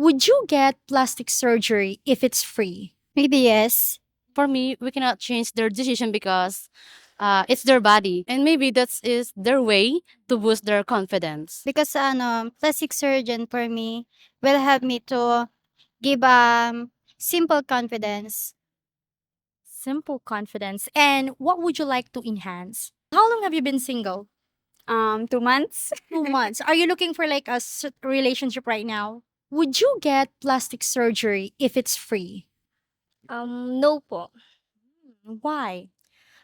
Would you get plastic surgery if it's free? Maybe yes. For me, we cannot change their decision because it's their body, and maybe that is their way to boost their confidence. Because plastic surgeon for me will help me to give simple confidence. Simple confidence. And what would you like to enhance? How long have you been single? 2 months. 2 months. Are you looking for like a relationship right now? Would you get plastic surgery if it's free? No po. Why?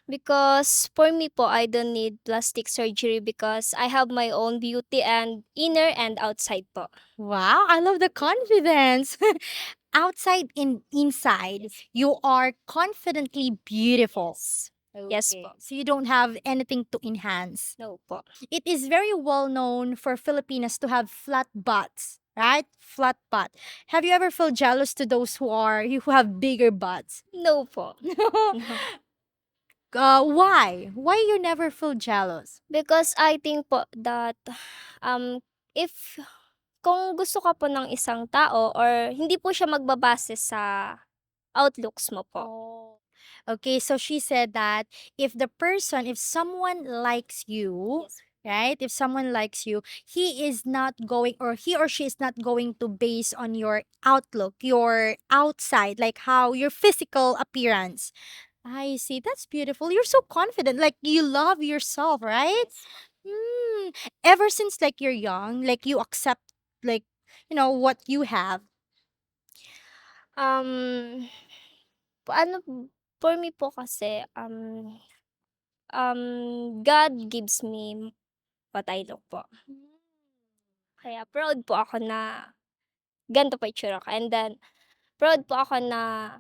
Because for me po, I don't need plastic surgery because I have my own beauty and inner and outside po. Wow, I love the confidence. Outside and inside, you are confidently beautiful. Yes Okay, po. so you don't have anything to enhance. No po. It is very well known for Filipinas to have flat butts, right? Flat butt. Have you ever felt jealous to those who have bigger butts? No po. Why? Why you never feel jealous? Because I think po that if kung gusto ka po ng isang tao or hindi po siya magbabase sa outlooks mo po. Oh. Okay, so she said that if someone likes you, Yes. right? If someone likes you, he is not going or he or she is not going to base on your outlook, your outside, like how your physical appearance. I see. That's beautiful. You're so confident. Like you love yourself, right? Hmm. Ever since like you're young, like you accept like what you have. Um, ano, for me po kasi, God gives me what I look po. Kaya proud po ako na ganito po itsura ko. And then, proud po ako na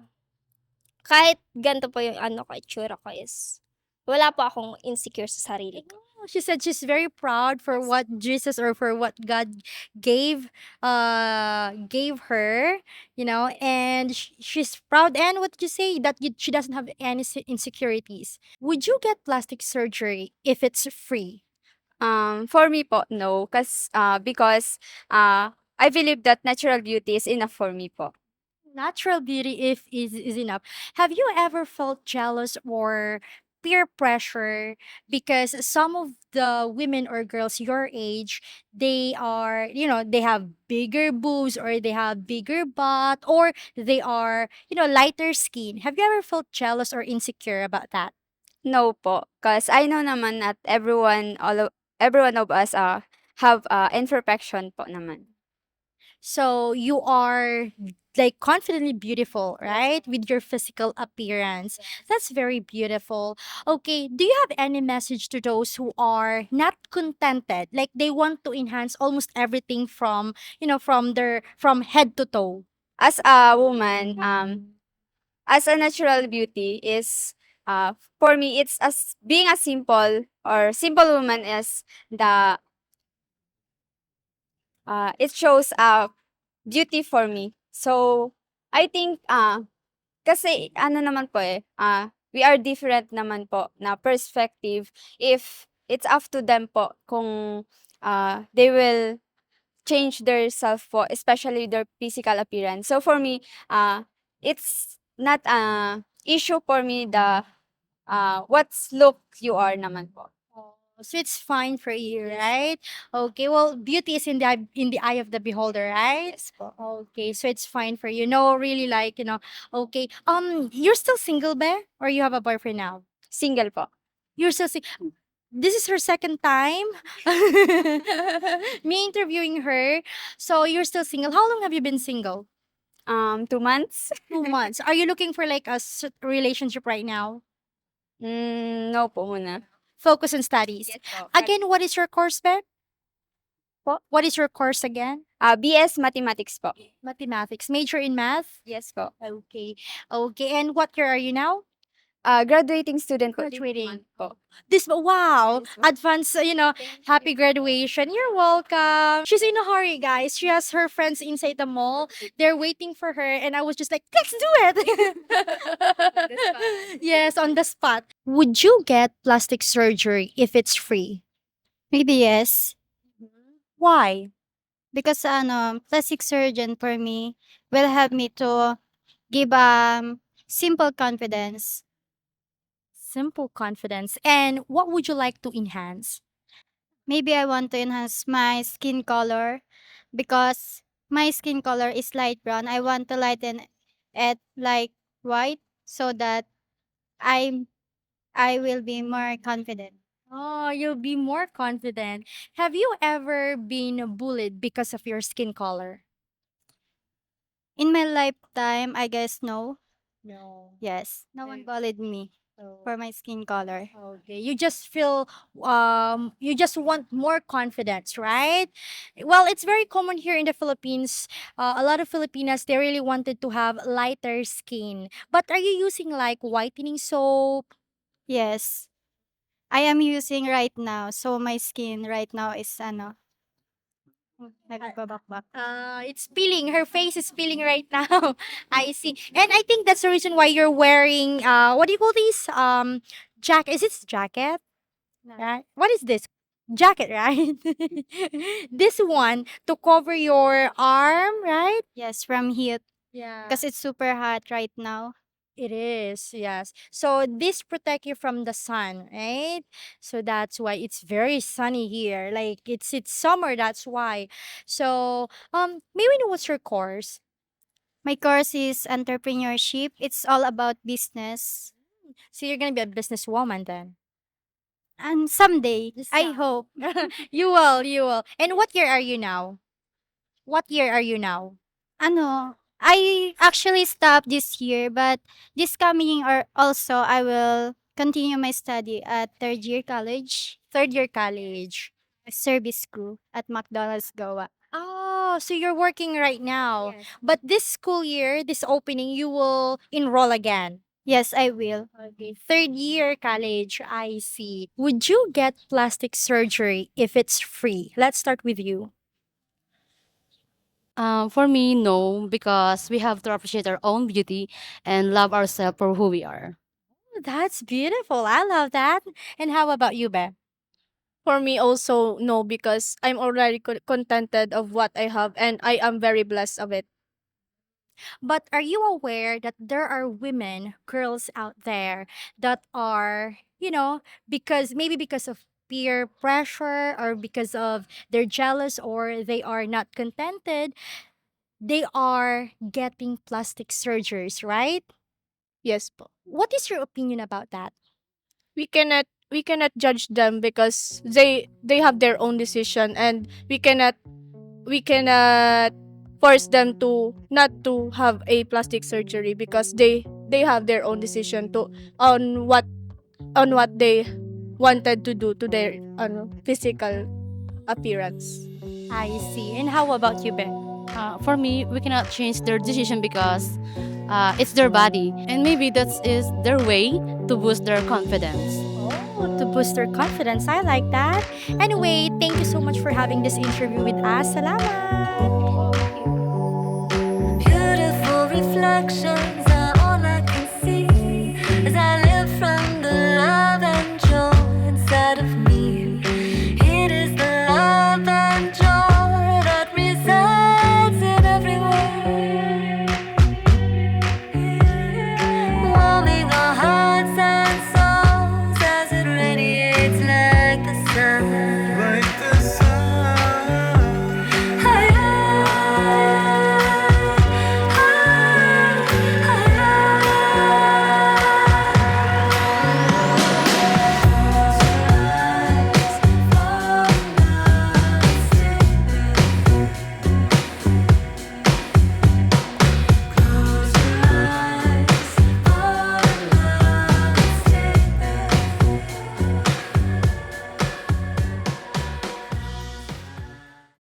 kahit ganito po yung ano ko, itsura ko is, wala po akong insecure sa sarili ko. She said she's very proud for what Jesus or for what God gave gave her, and she's proud. And what did you say that she doesn't have any insecurities? Would you get plastic surgery if it's free? For me po, no. Because I believe that natural beauty is enough for me po. Natural beauty if is enough. Have you ever felt jealous or peer pressure because some of the women or girls your age, they have bigger boobs or they have bigger butt or they are lighter skin. Have you ever felt jealous or insecure about that? No po. Because I know naman that everyone of us have imperfection po naman. So you are like confidently beautiful, right? With your physical appearance. That's very beautiful. Okay, do you have any message to those who are not contented? Like they want to enhance almost everything from head to toe. As a woman, as a natural beauty is for me it's as being a simple woman is the it shows beauty for me. So I think kasi ano naman po we are different naman po na perspective. If it's up to them po kung they will change their self po, especially their physical appearance. So for me, it's not a issue for me the what's look you are naman po. So it's fine for you, right? Okay, well, beauty is in the eye of the beholder, right? Yes po. Okay, so it's fine for you. No, really, like okay. You're still single, Bear, or you have a boyfriend now? Single po. You're still This is her second time. Me interviewing her. So you're still single. How long have you been single? 2 months? 2 months. Are you looking for like a relationship right now? No po muna. Focus on studies. Yes po. Again, what is your course, Bear? Po? What is your course again? BS Mathematics po. Mathematics. Major in math? Yes po. Okay. Okay. And what year are you now? Graduating student po. Graduating. Po. Wow. Yes po. Advance, happy graduation. You're welcome. She's in a hurry, guys. She has her friends inside the mall. They're waiting for her. And I was just like, let's do it. Yes, on the spot. Would you get plastic surgery if it's free? Maybe yes. Why? Because plastic surgeon for me will help me to give simple confidence. Simple confidence. And what would you like to enhance? Maybe I want to enhance my skin color because my skin color is light brown. I want to lighten it like white so that I I will be more confident. Oh, you'll be more confident. Have you ever been bullied because of your skin color? In my lifetime, I guess no. No. Yes, no one Okay. bullied me for my skin color. Okay, you just feel you just want more confidence, right? Well, it's very common here in the Philippines. A lot of Filipinas they really wanted to have lighter skin. But are you using like whitening soap? Yes, I am using right now. So my skin right now is nagbabakbak. It's peeling. Her face is peeling right now. I see. And I think that's the reason why you're wearing what do you call these? Jacket. Is it jacket? No. Right? What is this? Jacket, right? This one to cover your arm, right? Yes, from heat Yeah. because it's super hot right now. It is, yes. So this protect you from the sun, right? So that's why it's very sunny here. Like it's summer, that's why. So may we know what's your course? My course is entrepreneurship. It's all about business. So you're gonna be a businesswoman then. And someday, I Some. hope. You will. And what year are you now? What year are you now? I actually stopped this year, but this coming or also I will continue my study at third year college, Third year college. service crew at McDonald's Goa. Oh, so you're working right now. Yes. But this school year, this opening, you will enroll again. Yes, I will. Okay. Third year college, I see. Would you get plastic surgery if it's free? Let's start with you. For me, no, because we have to appreciate our own beauty and love ourselves for who we are. Oh, that's beautiful. I love that. And how about you, Beth? For me also no, because I'm already contented of what I have and I am very blessed of it. But are you aware that there are women, girls out there that are, because maybe because of peer pressure or because of they're jealous or they are not contented, they are getting plastic surgeries, right? Yes po. What is your opinion about that? We cannot judge them because they have their own decision, and we cannot force them to not to have a plastic surgery because they have their own decision to on what on what they wanted to do to their physical appearance. I see. And how about you, Ben? For me, we cannot change their decision because it's their body, and maybe that is their way to boost their confidence. Oh, to boost their confidence. I like that. Anyway, thank you so much for having this interview with us. Salamat! Beautiful reflections